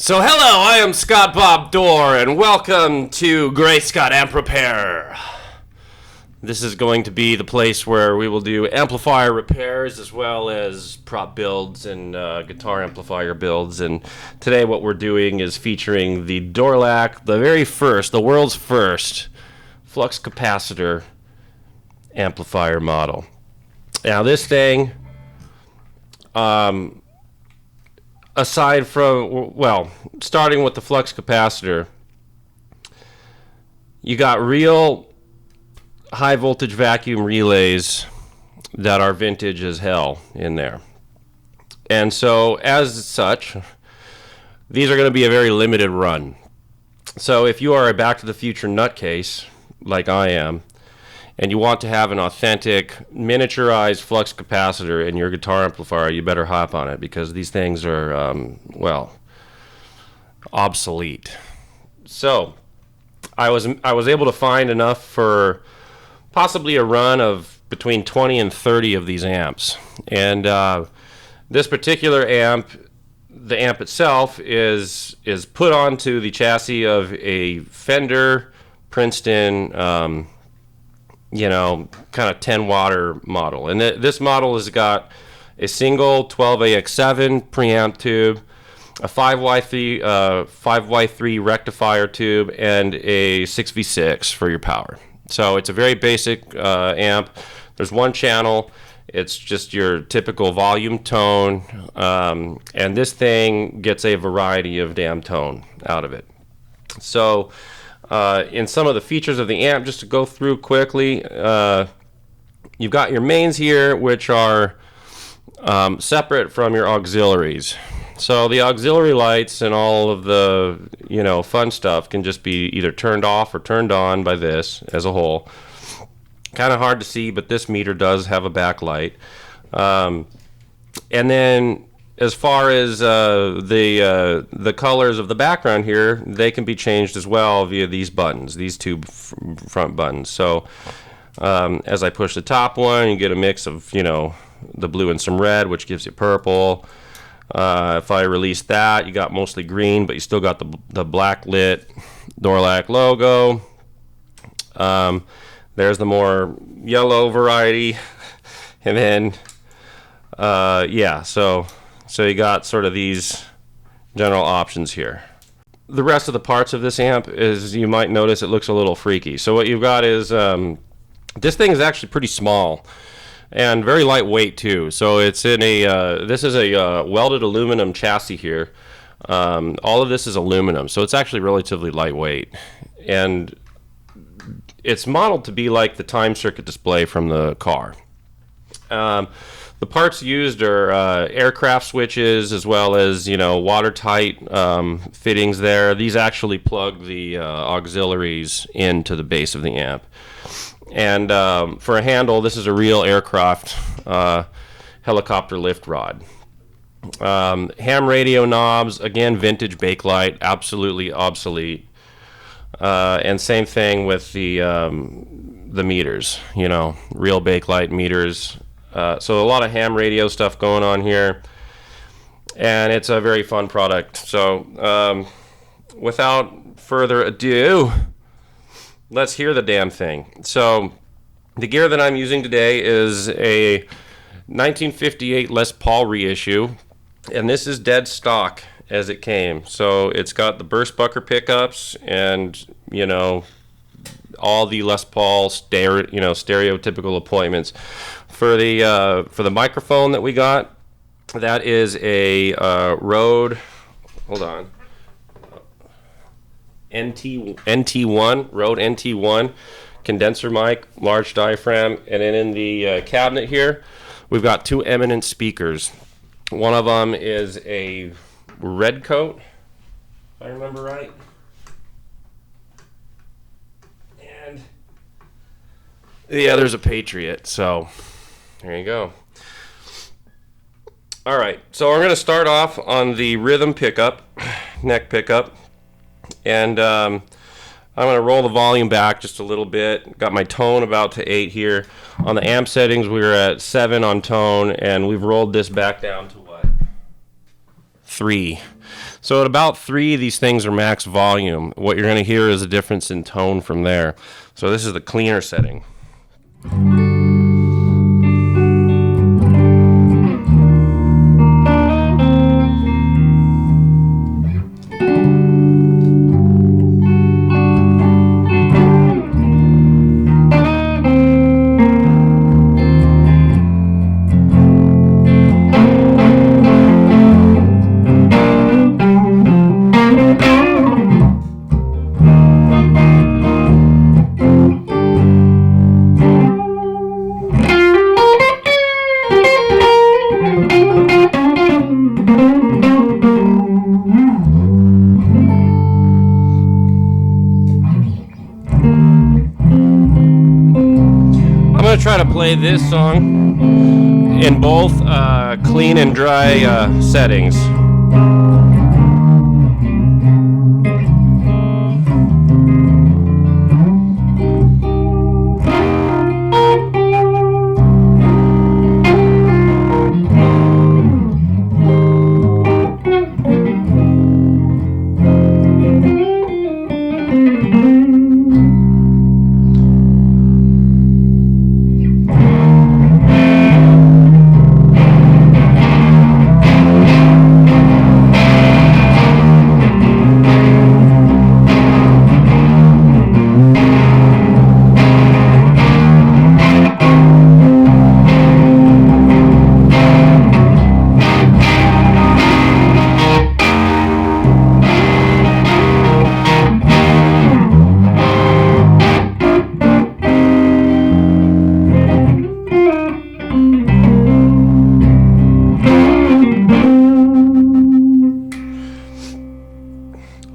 So hello, I am Scott Bob Dorr, and welcome to Gray Scott Amp Repair. This is going to be the place where we will do amplifier repairs as well as prop builds and guitar amplifier builds. And today what we're doing is featuring the Dorlac, the world's first Flux Capacitor amplifier model. Now this thing, aside from, well, starting with the Flux Capacitor, you got real high voltage vacuum relays that are vintage as hell in there. And so as such, these are going to be a very limited run. So if you are a Back to the Future nutcase, like I am, and you want to have an authentic miniaturized flux capacitor in your guitar amplifier, you better hop on it, because these things are, well, obsolete. So I was able to find enough for possibly a run of between 20 and 30 of these amps. And this particular amp, the amp itself, is put onto the chassis of a Fender Princeton, kind of 10-watt model. And this model has got a single 12AX7 preamp tube, a 5Y3 rectifier tube, and a 6V6 for your power. So it's a very basic amp. There's one channel. It's just your typical volume tone, and this thing gets a variety of damn tone out of it. So in some of the features of the amp, just to go through quickly, you've got your mains here, which are separate from your auxiliaries. So the auxiliary lights and all of the fun stuff can just be either turned off or turned on by this as a whole. Kind of hard to see, but this meter does have a backlight. And then as far as the colors of the background here, they can be changed as well via these buttons, these two front buttons. So as I push the top one, you get a mix of the blue and some red, which gives you purple. If I release that, you got mostly green, but you still got the black lit Dorlac logo. There's the more yellow variety, and then so you got sort of these general options here. The rest of the parts of this amp, is you might notice, it looks a little freaky. So what you've got is this thing is actually pretty small and very lightweight too. So it's in a this is a welded aluminum chassis here. All of this is aluminum, so it's actually relatively lightweight, and it's modeled to be like the time circuit display from the car. The parts used are aircraft switches, as well as watertight fittings there. These actually plug the auxiliaries into the base of the amp. And for a handle, this is a real aircraft helicopter lift rod. Ham radio knobs, again, vintage Bakelite, absolutely obsolete. And same thing with the meters, real Bakelite meters. So a lot of ham radio stuff going on here, and it's a very fun product. So without further ado, let's hear the damn thing. So the gear that I'm using today is a 1958 Les Paul reissue, and this is dead stock as it came. So it's got the burst bucker pickups and all the Les Paul stereotypical appointments. For the microphone that we got, that is a Rode, hold on, NT1, Rode NT1 condenser mic, large diaphragm. And then in the cabinet here, we've got two Eminence speakers. One of them is a red coat, if I remember right, and the other's a Patriot. So there you go. All right, so we're going to start off on the rhythm pickup, neck pickup, and I'm going to roll the volume back just a little bit. Got my tone about to 8 here. On the amp settings, we were at 7 on tone, and we've rolled this back down to what? 3. So at about 3, these things are max volume. What you're going to hear is a difference in tone from there. So this is the cleaner setting. Try to play this song in both clean and dry settings.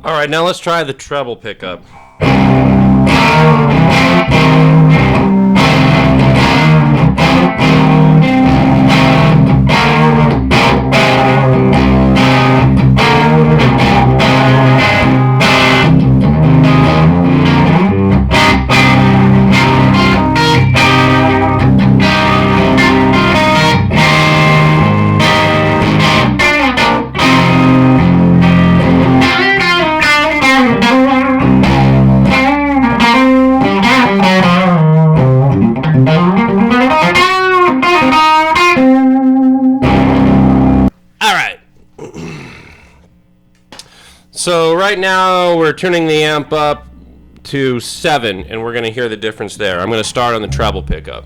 All right, now let's try the treble pickup. So right now we're tuning the amp up to 7, and we're going to hear the difference there. I'm going to start on the treble pickup.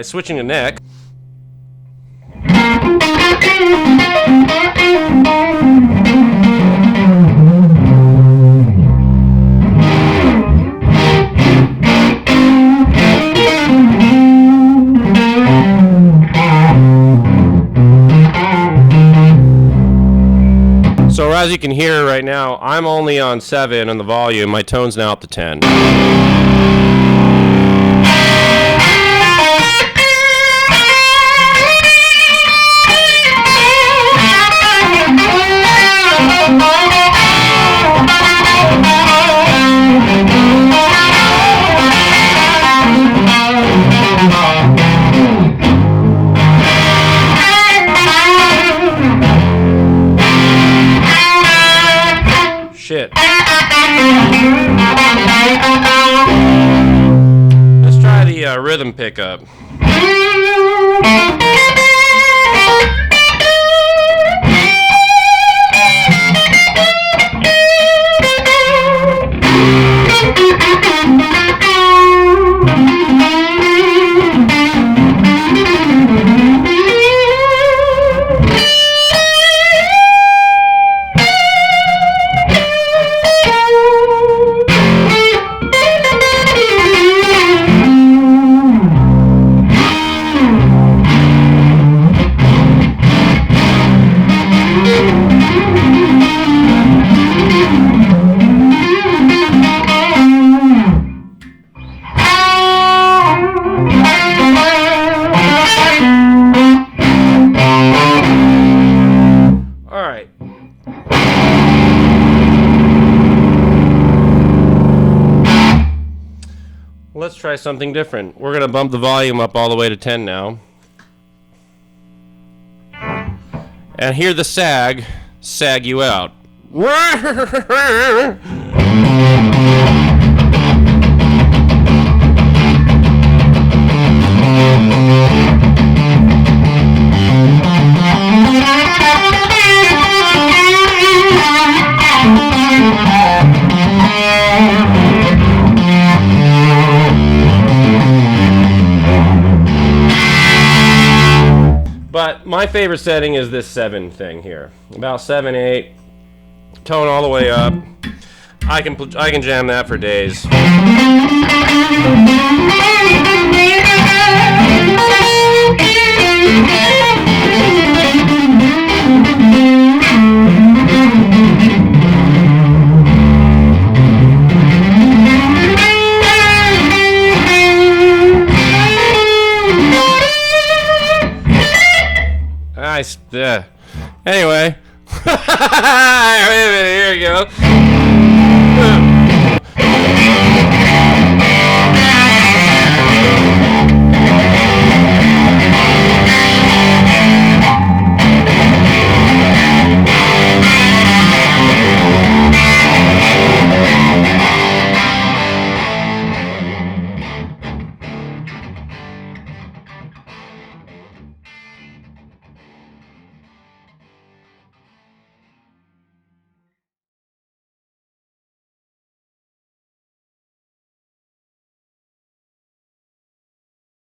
Switching to neck. So as you can hear right now, I'm only on 7 on the volume. My tone's now up to 10. Shit. Let's try the rhythm pickup. Alright. Let's try something different. We're going to bump the volume up all the way to 10 now. And hear the sag you out. But my favorite setting is this 7 thing here. About 7, 8, tone all the way up. I can jam that for days. Nice. Anyway. Here we go.